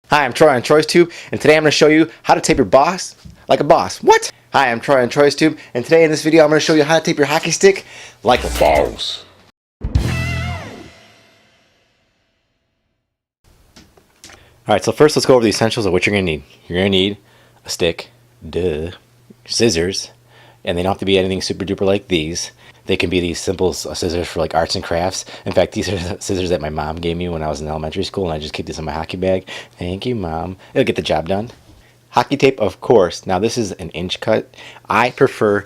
Hi, I'm Troy on TroysTube, and today I'm going to show you how to tape your boss like a boss. What? Hi, I'm Troy on TroysTube, and today in this video I'm going to show you how to tape your hockey stick like a boss. Alright, so first let's go over the essentials of what you're going to need. You're going to need a stick, duh, scissors, and they don't have to be anything super duper like these. They can be these simple scissors for like arts and crafts. In fact, these are scissors that my mom gave me when I was in elementary school, and I just keep this in my hockey bag. Thank you, Mom. It'll get the job done. Hockey tape, of course. Now this is an inch cut. I prefer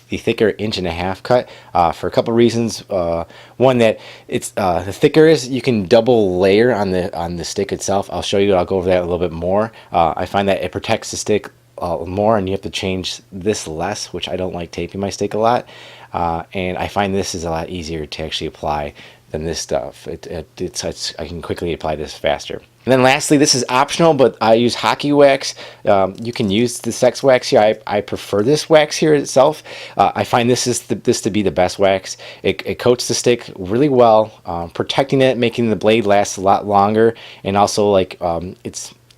the thicker 1.5-inch cut for a couple reasons. One, that it's the thicker is, you can double layer on the stick itself. I'll show you. I'll go over that a little bit more. I find that it protects the stick more, and you have to change this less, which I don't like taping my stick a lot. And I find this is a lot easier to actually apply than this stuff. I can quickly apply this faster. And then lastly, this is optional, but I use hockey wax. You can use the sex wax here. I prefer this wax here itself. I find this to be the best wax. It coats the stick really well, protecting it, making the blade last a lot longer, and also like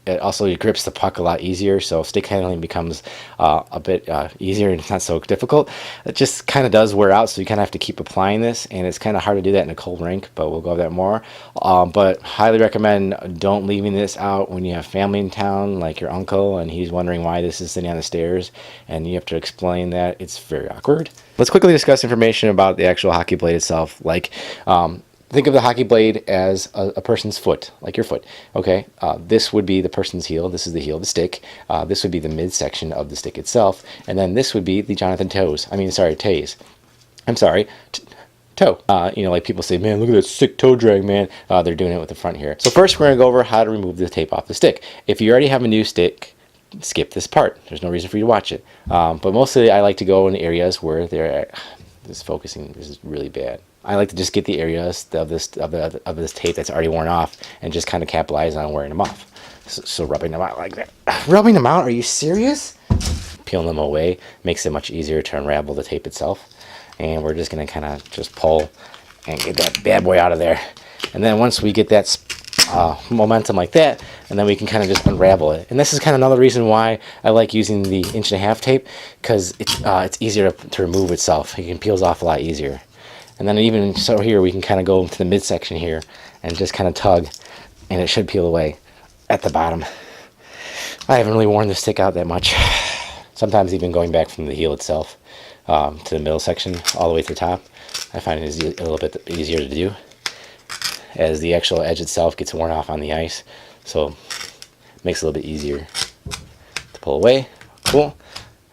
it also grips the puck a lot easier, so stick handling becomes a bit easier and it's not so difficult. It just kind of does wear out, so you kind of have to keep applying this, and it's kind of hard to do that in a cold rink, but we'll go over that more. But highly recommend don't leaving this out when you have family in town, like your uncle, and he's wondering why this is sitting on the stairs, and you have to explain that. It's very awkward. Let's quickly discuss information about the actual hockey blade itself. Think of the hockey blade as a person's foot, like your foot. Okay, this would be the person's heel. This is the heel of the stick. This would be the midsection of the stick itself, and then this would be the Jonathan toes. Tays. I'm sorry, toe. Like people say, man, look at that sick toe drag, man. They're doing it with the front here. So first, we're gonna go over how to remove the tape off the stick. If you already have a new stick, skip this part. There's no reason for you to watch it. But mostly, I like to go in areas where they're just focusing. This is really bad. I like to just get the areas of this tape that's already worn off and just kind of capitalize on wearing them off. So rubbing them out like that. Rubbing them out? Are you serious? Peeling them away makes it much easier to unravel the tape itself. And we're just going to kind of just pull and get that bad boy out of there. And then once we get that momentum like that, and then we can kind of just unravel it. And this is kind of another reason why I like using the 1.5-inch tape, because it's easier to remove itself. It can peels off a lot easier. And then even so here, we can kind of go to the midsection here and just kind of tug, and it should peel away at the bottom. I haven't really worn the stick out that much. Sometimes even going back from the heel itself to the middle section all the way to the top, I find it is a little bit easier to do as the actual edge itself gets worn off on the ice. So it makes it a little bit easier to pull away. Cool.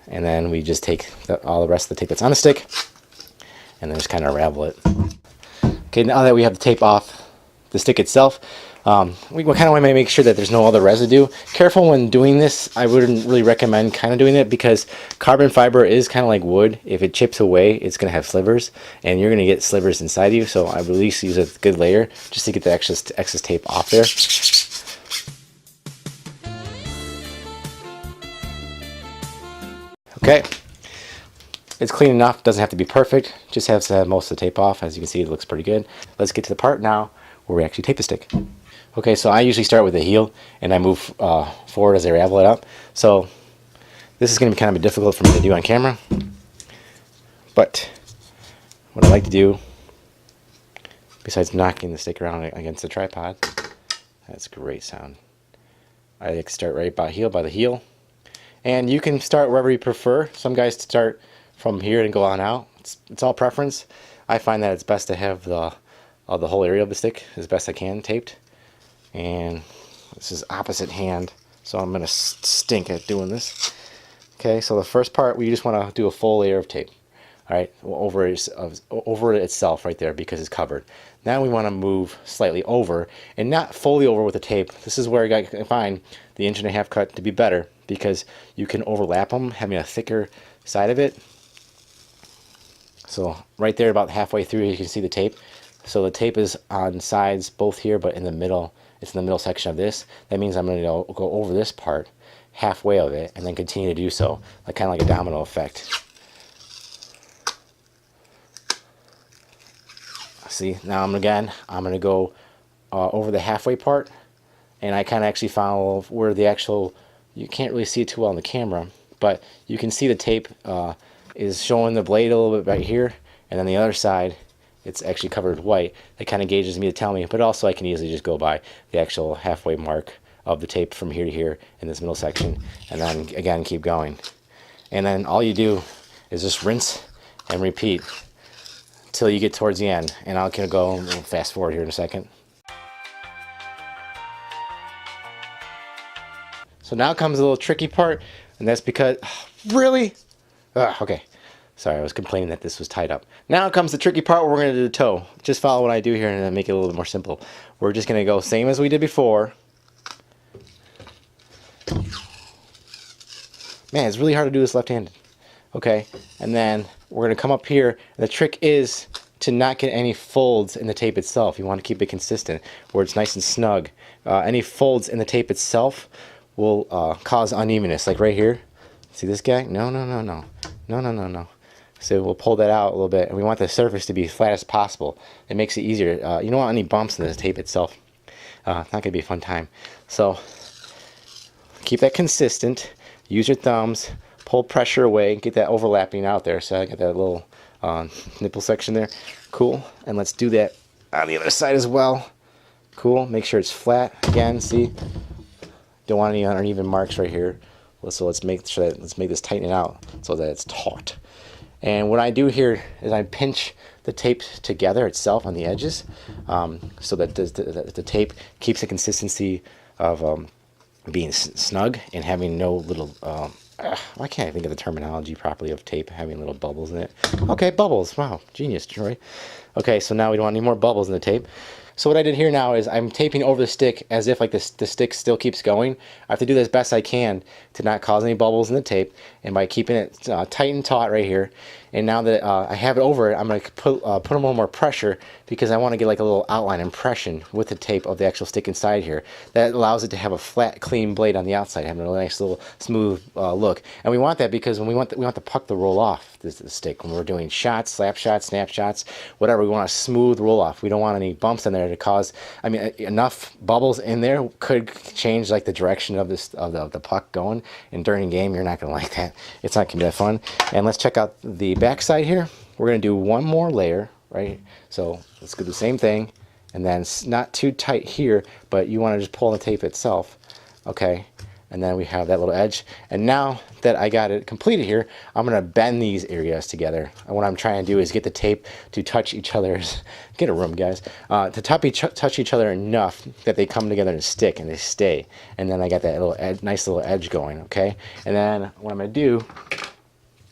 And then we just take all the rest of the tape that's on the stick, and then just kind of unravel it. Okay, now that we have the tape off the stick itself, we kind of want to make sure that there's no other residue. Careful when doing this. I wouldn't really recommend kind of doing it, because carbon fiber is kind of like wood. If it chips away, it's going to have slivers, and you're going to get slivers inside you. So I would at least use a good layer just to get the excess tape off there. Okay. It's clean enough, doesn't have to be perfect, just has to have most of the tape off. As you can see, it looks pretty good. Let's get to the part now where we actually tape the stick. Okay, so I usually start with the heel, and I move forward as I ravel it up. So this is going to be kind of difficult for me to do on camera, but what I like to do, besides knocking the stick around against the tripod, that's a great sound. I like to start right by the heel, and you can start wherever you prefer. Some guys start from here and go on out. It's all preference. I find that it's best to have the whole area of the stick as best I can taped. And this is opposite hand, so I'm gonna stink at doing this. Okay, so the first part, we just want to do a full layer of tape. All right, over it itself right there, because it's covered. Now we want to move slightly over, and not fully over with the tape. This is where I find the 1.5-inch cut to be better, because you can overlap them, having a thicker side of it. So right there, about halfway through, you can see the tape. So the tape is on sides both here, but in the middle, it's in the middle section of this. That means I'm going to go over this part, halfway of it, and then continue to do so, kind of like a domino effect. See, now I'm going to go over the halfway part, and I kind of actually found where the actual, you can't really see it too well on the camera, but you can see the tape is showing the blade a little bit right here, and then the other side it's actually covered with white. That kind of gauges me to tell me, but also I can easily just go by the actual halfway mark of the tape from here to here in this middle section, and then again keep going. And then all you do is just rinse and repeat till you get towards the end. And I'll go fast forward here in a second. So now comes a little tricky part, and that's because, really? Okay. Sorry, I was complaining that this was tied up. Now comes the tricky part where we're going to do the toe. Just follow what I do here and then make it a little bit more simple. We're just going to go same as we did before. Man, it's really hard to do this left-handed. Okay, and then we're going to come up here. The trick is to not get any folds in the tape itself. You want to keep it consistent where it's nice and snug. Any folds in the tape itself will cause unevenness, like right here. See this guy? No. So we'll pull that out a little bit, and we want the surface to be flat as possible. It makes it easier. You don't want any bumps in the tape itself. It's not going to be a fun time. So keep that consistent. Use your thumbs. Pull pressure away. Get that overlapping out there. So I got that little nipple section there. Cool. And let's do that on the other side as well. Cool. Make sure it's flat. Again, see? Don't want any uneven marks right here. So let's make sure that, let's make this tighten it out so that it's taut. And what I do here is I pinch the tape together itself on the edges, so that the tape keeps the consistency of being snug and having no little, why can't I think of the terminology properly of tape having little bubbles in it? Okay, bubbles. Wow, genius, Troy. Okay, so now we don't want any more bubbles in the tape. So what I did here now is I'm taping over the stick as if like the stick still keeps going. I have to do this best I can to not cause any bubbles in the tape, and by keeping it tight and taut right here. And now that I have it over it, I'm going to put a little more pressure because I want to get like a little outline impression with the tape of the actual stick inside here. That allows it to have a flat, clean blade on the outside, having a nice little smooth look. And we want that because when we want the puck to roll off the stick when we're doing shots, slap shots, snap shots, whatever. We want a smooth roll off. We don't want any bumps in there to cause. I mean, enough bubbles in there could change like the direction of this of the puck going. And during a game, you're not going to like that. It's not going to be that fun. And let's check out the back side here. We're going to do one more layer, right? So let's do the same thing, and then not too tight here, but you want to just pull the tape itself, okay? And then we have that little edge. And now that I got it completed here, I'm going to bend these areas together. And what I'm trying to do is get the tape to touch each other's, get a room guys, to touch each other enough that they come together and stick and they stay. And then I got that little nice little edge going, okay? And then what I'm going to do,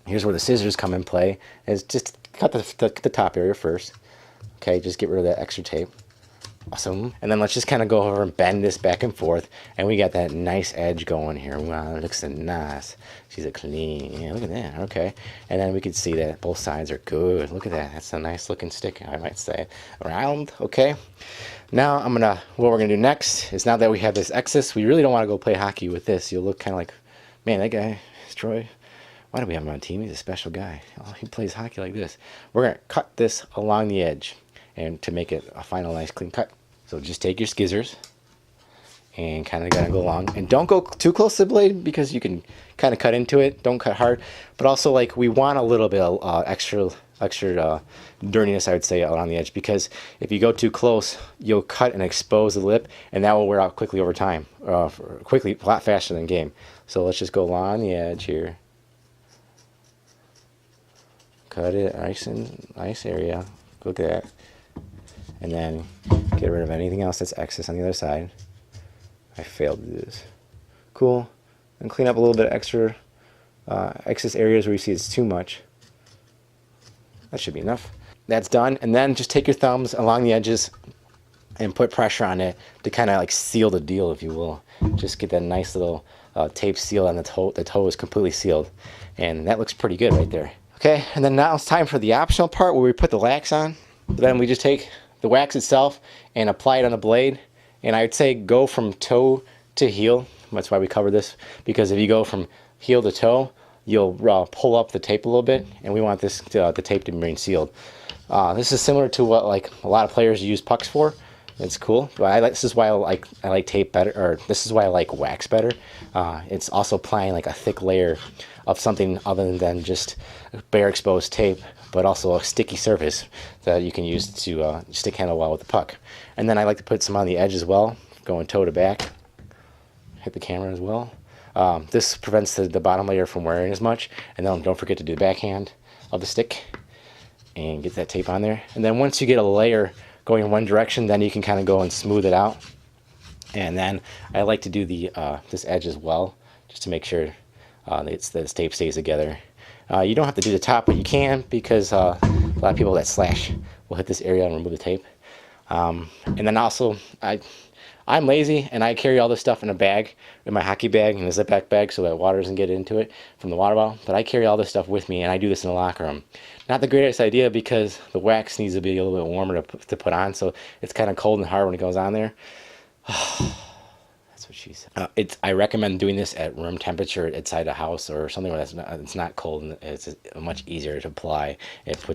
here's where the scissors come in play, is just cut the top area first. Okay, just get rid of that extra tape. Awesome. And then let's just kind of go over and bend this back and forth, and we got that nice edge going here. Wow, it looks so nice. She's a clean. Yeah, look at that. Okay. And then we can see that both sides are good. Look at that. That's a nice looking stick, I might say. Round. Okay. Now what we're gonna do next is, now that we have this excess, we really don't want to go play hockey with this. You'll look kind of like, man, that guy is Troy. Why do we have him on team? He's a special guy. Oh, he plays hockey like this. We're going to cut this along the edge and to make it a final nice clean cut. So just take your scissors and kind of gotta go along. And don't go too close to the blade because you can kind of cut into it. Don't cut hard. But also, like, we want a little bit of extra dirtiness, I would say, out on the edge, because if you go too close, you'll cut and expose the lip, and that will wear out quickly over time. Quickly, a lot faster than game. So let's just go along the edge here. Cut it nice area. Look at that. And then get rid of anything else that's excess on the other side. I failed to do this. Cool. And clean up a little bit of extra excess areas where you see it's too much. That should be enough. That's done. And then just take your thumbs along the edges and put pressure on it to kind of like seal the deal, if you will. Just get that nice little tape seal on the toe. The toe is completely sealed. And that looks pretty good right there. Okay, and then now it's time for the optional part where we put the wax on. Then we just take the wax itself and apply it on the blade. And I would say go from toe to heel. That's why we cover this, because if you go from heel to toe, you'll pull up the tape a little bit, and we want this the tape to remain sealed. This is similar to what like a lot of players use pucks for. It's cool. But I like, this is why I like tape better, or this is why I like wax better. It's also applying like a thick layer of something other than just bare exposed tape, but also a sticky surface that you can use to stick handle well with the puck. And then I like to put some on the edge as well, going toe to back. Hit the camera as well. This prevents the bottom layer from wearing as much. And then don't forget to do the backhand of the stick and get that tape on there. And then once you get a layer going in one direction, then you can kind of go and smooth it out. And then I like to do the this edge as well, just to make sure this tape stays together. You don't have to do the top, but you can, because a lot of people that slash will hit this area and remove the tape. And then also, I'm lazy and I carry all this stuff in a bag, in my hockey bag, in a Zip-Pack bag, so that water doesn't get into it from the water bottle. But I carry all this stuff with me, and I do this in the locker room. Not the greatest idea, because the wax needs to be a little bit warmer to put on, so it's kind of cold and hard when it goes on there. That's what she said. I recommend doing this at room temperature inside a house or something where it's not cold, and it's much easier to apply. It's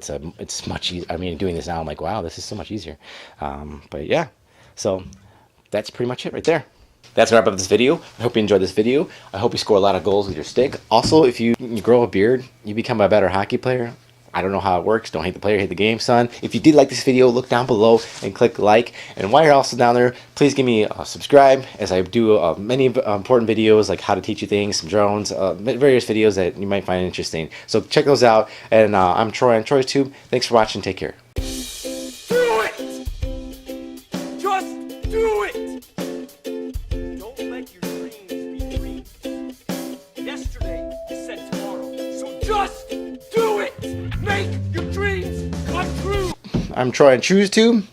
much easier. I mean, doing this now, I'm like, wow, this is so much easier. But yeah, so that's pretty much it right there. That's gonna wrap up this video. I hope you enjoyed this video. I hope you score a lot of goals with your stick. Also, if you grow a beard, you become a better hockey player. I don't know how it works. Don't hate the player, hate the game, son. If you did like this video, look down below and click like. And while you're also down there, please give me a subscribe, as I do many important videos, like how to teach you things, some drones, various videos that you might find interesting. So check those out. And I'm Troy on TroysTube. Thanks for watching. Take care. Do it! Just do it! Don't let your dreams be dreams. Yesterday, you said tomorrow. So just do it! Make your dreams come true! I'm Troy on TroysTube.